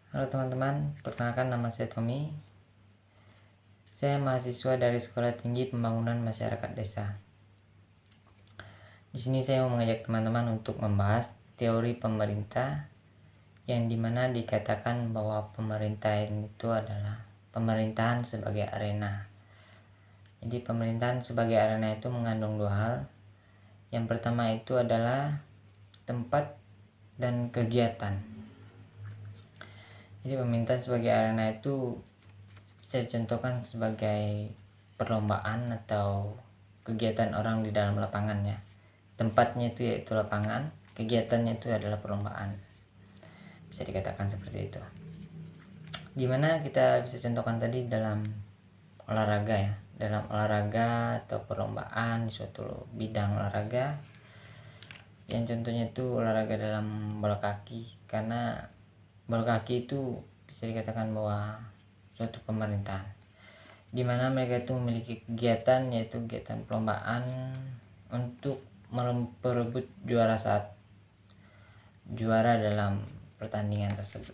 Halo teman-teman, perkenalkan nama saya Tommy. Saya mahasiswa dari Sekolah Tinggi Pembangunan Masyarakat Desa. Di sini saya mau mengajak teman-teman untuk membahas teori pemerintah yang dimana dikatakan bahwa pemerintahan itu adalah pemerintahan sebagai arena. Jadi pemerintahan sebagai arena itu mengandung dua hal. Yang pertama itu adalah tempat dan kegiatan. Jadi pemerintahan sebagai arena itu bisa dicontohkan sebagai perlombaan atau kegiatan orang di dalam lapangan ya. Tempatnya itu yaitu lapangan, kegiatannya itu adalah perlombaan. Bisa dikatakan seperti itu. Gimana kita bisa contohkan tadi dalam olahraga ya. Dalam olahraga atau perlombaan di suatu bidang olahraga. Yang contohnya itu olahraga dalam bola kaki, karena bola kaki itu bisa dikatakan bahwa suatu pemerintahan di mana mereka itu memiliki kegiatan yaitu kegiatan perlombaan untuk memperebut juara dalam pertandingan tersebut.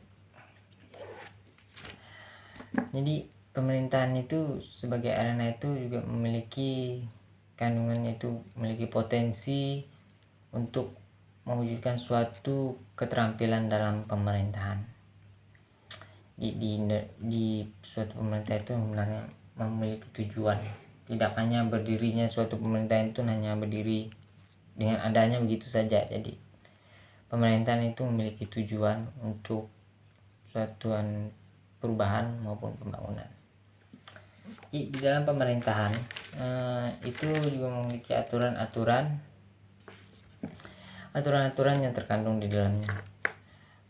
Jadi pemerintahan itu sebagai arena itu juga memiliki kandungannya, itu memiliki potensi untuk mewujudkan suatu keterampilan dalam pemerintahan. Di suatu pemerintah itu sebenarnya memiliki tujuan. Tidak hanya berdirinya suatu pemerintahan itu hanya berdiri dengan adanya begitu saja. Jadi pemerintahan itu memiliki tujuan untuk suatu perubahan maupun pembangunan. Di dalam pemerintahan itu juga memiliki aturan-aturan yang terkandung di dalamnya.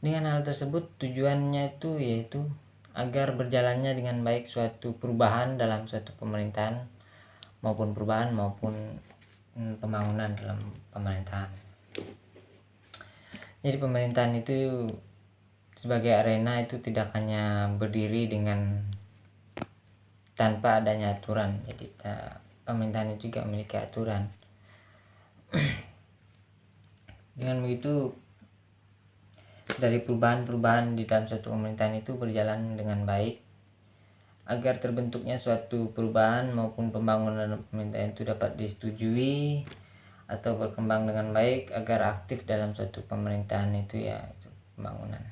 Dengan hal tersebut tujuannya itu yaitu agar berjalannya dengan baik suatu perubahan dalam suatu pemerintahan maupun pembangunan dalam pemerintahan. Jadi pemerintahan itu sebagai arena itu tidak hanya berdiri dengan tanpa adanya aturan. Jadi pemerintahan itu juga memiliki aturan. Dengan begitu dari perubahan-perubahan di dalam suatu pemerintahan itu berjalan dengan baik agar terbentuknya suatu perubahan maupun pembangunan pemerintahan itu dapat disetujui atau berkembang dengan baik agar aktif dalam suatu pemerintahan itu ya itu pembangunan.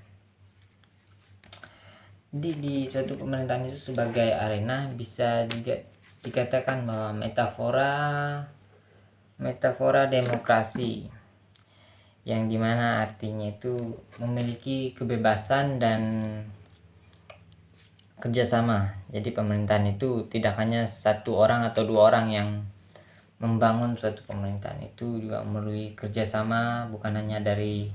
Jadi di suatu pemerintahan itu sebagai arena bisa juga dikatakan bahwa metafora demokrasi, yang dimana artinya itu memiliki kebebasan dan kerjasama. Jadi pemerintahan itu tidak hanya satu orang atau dua orang yang membangun suatu pemerintahan, itu juga melalui kerjasama bukan hanya dari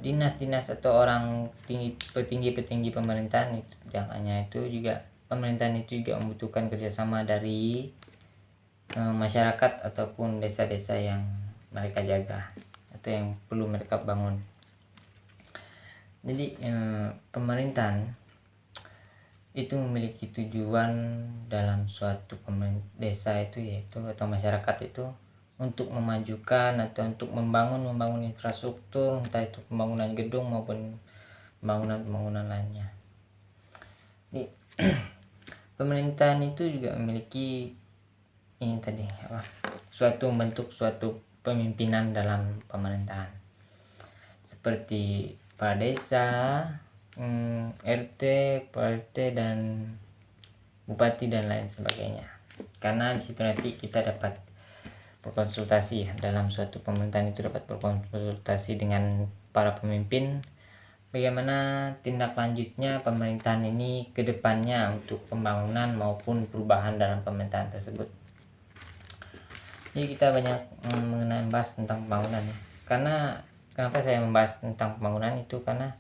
dinas-dinas atau orang petinggi pemerintahan. Itu tidak hanya itu, juga pemerintahan itu juga membutuhkan kerjasama dari masyarakat ataupun desa-desa yang mereka jaga atau yang perlu mereka bangun. Jadi pemerintahan itu memiliki tujuan dalam suatu desa itu yaitu atau masyarakat itu untuk memajukan atau untuk membangun infrastruktur, entah itu pembangunan gedung maupun pembangunan lainnya. Jadi pemerintahan itu juga memiliki ini tadi suatu pemimpinan dalam pemerintahan seperti kepala desa, RT, PRT dan bupati dan lain sebagainya. Karena di situ nanti kita dapat berkonsultasi dalam suatu pemerintahan, itu dapat berkonsultasi dengan para pemimpin bagaimana tindak lanjutnya pemerintahan ini ke depannya untuk pembangunan maupun perubahan dalam pemerintahan tersebut. Jadi kita banyak mengenai bahas tentang pembangunan ya. Karena kenapa saya membahas tentang pembangunan itu karena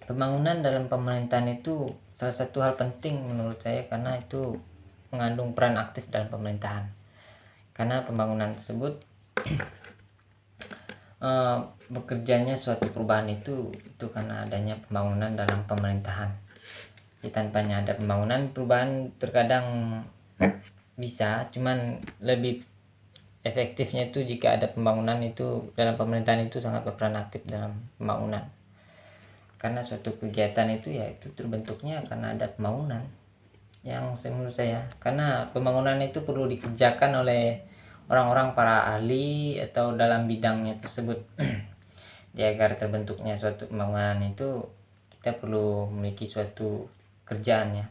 pembangunan dalam pemerintahan itu salah satu hal penting menurut saya, karena itu mengandung peran aktif dalam pemerintahan. Karena pembangunan tersebut bekerjanya suatu perubahan itu karena adanya pembangunan dalam pemerintahan. Jadi tanpanya ada pembangunan, perubahan terkadang bisa, cuman lebih efektifnya itu jika ada pembangunan itu dalam pemerintahan itu sangat berperan aktif dalam pembangunan. karena suatu kegiatan itu ya itu terbentuknya karena ada pembangunan yang menurut saya, karena pembangunan itu perlu dikerjakan oleh orang-orang para ahli atau dalam bidangnya tersebut. Jadi agar terbentuknya suatu pembangunan itu kita perlu memiliki suatu kerjaan ya,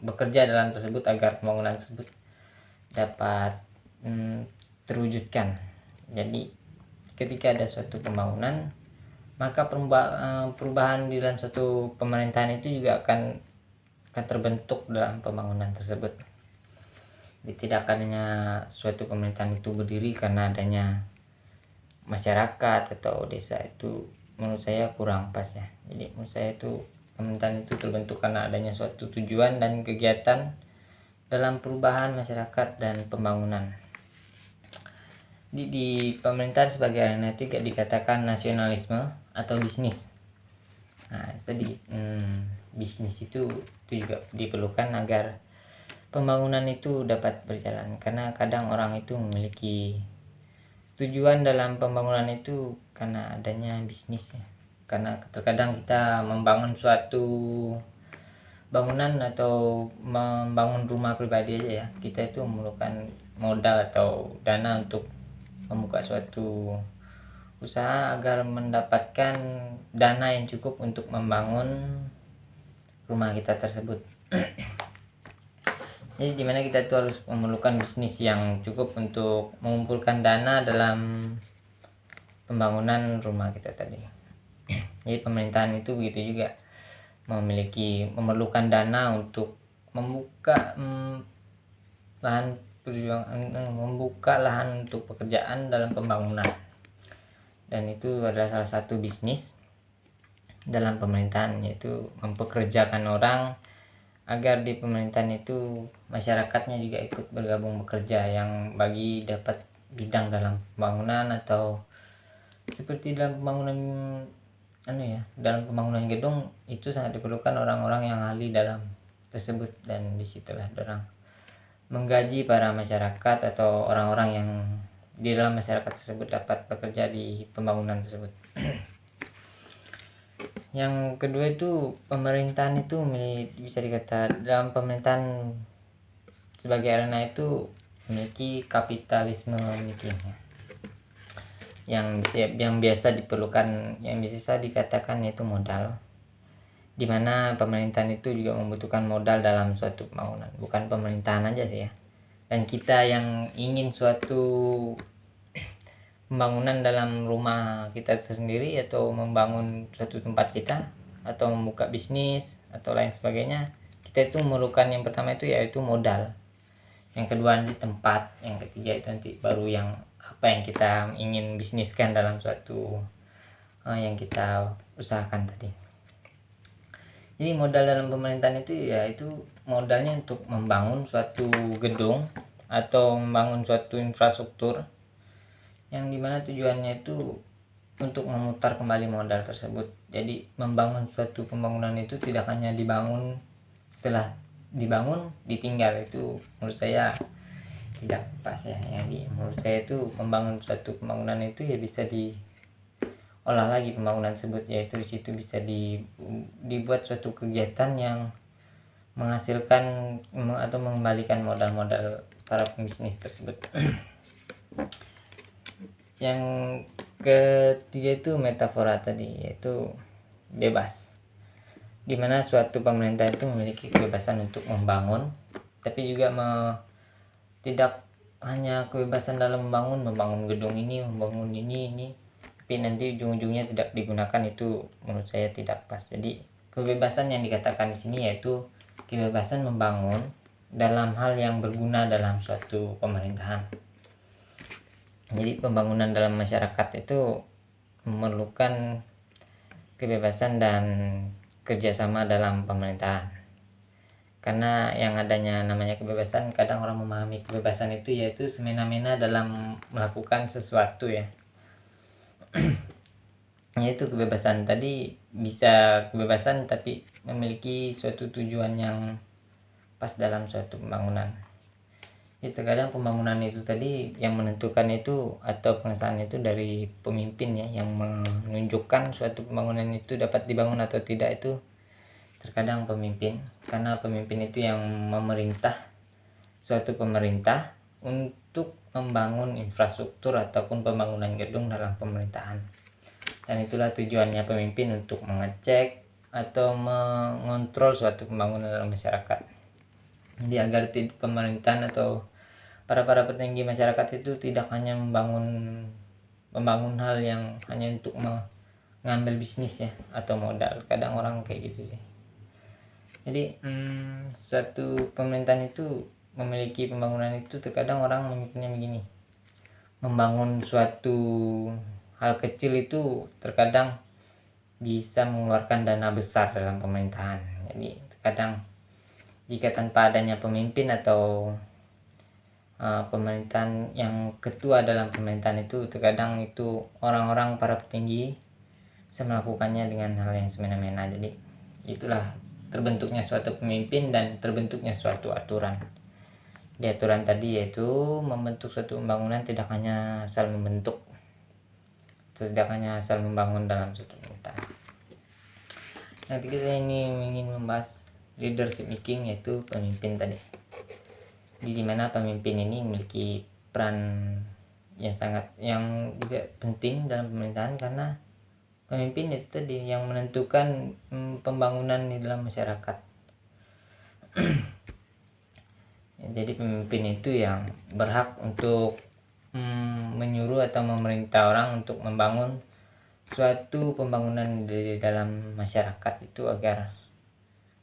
bekerja dalam tersebut agar pembangunan tersebut dapat terwujudkan. Jadi ketika ada suatu pembangunan, maka perubahan di dalam suatu pemerintahan itu juga akan terbentuk dalam pembangunan tersebut. Jadi tidak hanya suatu pemerintahan itu berdiri karena adanya masyarakat atau desa, itu menurut saya kurang pas ya. Jadi menurut saya itu pemerintahan itu terbentuk karena adanya suatu tujuan dan kegiatan dalam perubahan masyarakat dan pembangunan. Di pemerintahan sebagai arena itu dikatakan nasionalisme atau bisnis. Nah, jadi bisnis itu juga diperlukan agar pembangunan itu dapat berjalan, karena kadang orang itu memiliki tujuan dalam pembangunan itu karena adanya bisnis ya. Karena terkadang kita membangun suatu bangunan atau membangun rumah pribadi aja ya, kita itu memerlukan modal atau dana untuk membuka suatu usaha agar mendapatkan dana yang cukup untuk membangun rumah kita tersebut. Jadi dimana kita tuh harus memerlukan bisnis yang cukup untuk mengumpulkan dana dalam pembangunan rumah kita tadi. Jadi pemerintahan itu begitu juga, memerlukan dana untuk membuka lahan untuk pekerjaan dalam pembangunan. Dan itu adalah salah satu bisnis dalam pemerintahan, yaitu mempekerjakan orang agar di pemerintahan itu masyarakatnya juga ikut bergabung bekerja, yang bagi dapat bidang dalam pembangunan atau seperti dalam pembangunan dalam pembangunan gedung itu sangat diperlukan orang-orang yang ahli dalam tersebut. Dan disitulah orang menggaji para masyarakat atau orang-orang yang di dalam masyarakat tersebut dapat bekerja di pembangunan tersebut. Yang kedua itu pemerintahan itu bisa dikatakan dalam pemerintahan sebagai arena itu memiliki kapitalisme yang biasa diperlukan, yang bisa dikatakan yaitu modal, dimana pemerintahan itu juga membutuhkan modal dalam suatu pembangunan. Bukan pemerintahan aja sih ya, dan kita yang ingin suatu pembangunan dalam rumah kita sendiri atau membangun suatu tempat kita atau membuka bisnis atau lain sebagainya, kita itu memerlukan yang pertama itu yaitu modal, yang kedua nanti tempat, yang ketiga itu nanti baru yang apa yang kita ingin bisniskan dalam suatu yang kita usahakan tadi. Jadi modal dalam pemerintahan itu yaitu modalnya untuk membangun suatu gedung atau membangun suatu infrastruktur, yang dimana tujuannya itu untuk memutar kembali modal tersebut. Jadi membangun suatu pembangunan itu tidak hanya dibangun, setelah dibangun ditinggal, itu menurut saya tidak pas ya. Menurut saya itu membangun suatu pembangunan itu ya bisa diolah lagi pembangunan tersebut, yaitu di situ bisa dibuat suatu kegiatan yang menghasilkan atau mengembalikan modal-modal para pembisnis tersebut. Yang ketiga itu metafora tadi, yaitu bebas, dimana suatu pemerintah itu memiliki kebebasan untuk membangun, tapi juga tidak hanya kebebasan dalam membangun gedung ini, membangun ini, tapi nanti ujung-ujungnya tidak digunakan, itu menurut saya tidak pas. Jadi kebebasan yang dikatakan di sini yaitu kebebasan membangun dalam hal yang berguna dalam suatu pemerintahan. Jadi pembangunan dalam masyarakat itu memerlukan kebebasan dan kerjasama dalam pemerintahan. Karena yang adanya namanya kebebasan, kadang orang memahami kebebasan itu yaitu semena-mena dalam melakukan sesuatu ya. Yaitu kebebasan tadi bisa kebebasan tapi memiliki suatu tujuan yang pas dalam suatu pembangunan. Jadi terkadang pembangunan itu tadi yang menentukan itu atau pengesahan itu dari pemimpin ya, yang menunjukkan suatu pembangunan itu dapat dibangun atau tidak itu terkadang pemimpin, karena pemimpin itu yang memerintah suatu pemerintah untuk membangun infrastruktur ataupun pembangunan gedung dalam pemerintahan. Dan itulah tujuannya pemimpin, untuk mengecek atau mengontrol suatu pembangunan dalam masyarakat. Jadi agar pemerintahan atau para petinggi masyarakat itu tidak hanya membangun hal yang hanya untuk mengambil bisnis ya atau modal. Kadang orang kayak gitu sih. Jadi suatu pemerintahan itu memiliki pembangunan itu terkadang orang memikirnya begini, membangun suatu hal kecil itu terkadang bisa mengeluarkan dana besar dalam pemerintahan. Jadi terkadang jika tanpa adanya pemimpin atau pemerintahan yang ketua dalam pemerintahan itu, terkadang itu orang-orang para petinggi bisa melakukannya dengan hal yang semena-mena. Jadi itulah terbentuknya suatu pemimpin dan terbentuknya suatu aturan. Di aturan tadi yaitu membentuk suatu pembangunan tidak hanya asal membentuk, tidak hanya asal membangun dalam suatu pemerintahan. Nanti kita ini ingin membahas leadership making, yaitu pemimpin tadi. Di dimana pemimpin ini memiliki peran yang juga penting dalam pemerintahan, karena pemimpin itu tadi yang menentukan pembangunan di dalam masyarakat. Jadi pemimpin itu yang berhak untuk menyuruh atau memerintah orang untuk membangun suatu pembangunan di dalam masyarakat itu agar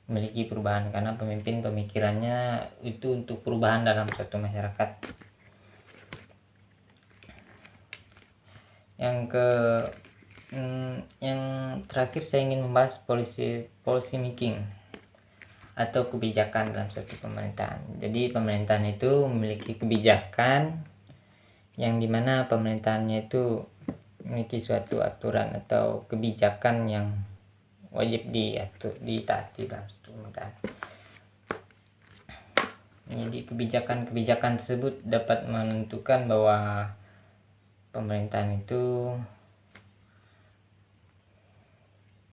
memiliki perubahan, karena pemimpin pemikirannya itu untuk perubahan dalam suatu masyarakat. Yang terakhir saya ingin membahas policy making atau kebijakan dalam suatu pemerintahan. Jadi pemerintahan itu memiliki kebijakan yang dimana pemerintahannya itu memiliki suatu aturan atau kebijakan yang wajib ditaati dalam suatu pemerintahan. Jadi kebijakan-kebijakan tersebut dapat menentukan bahwa pemerintahan itu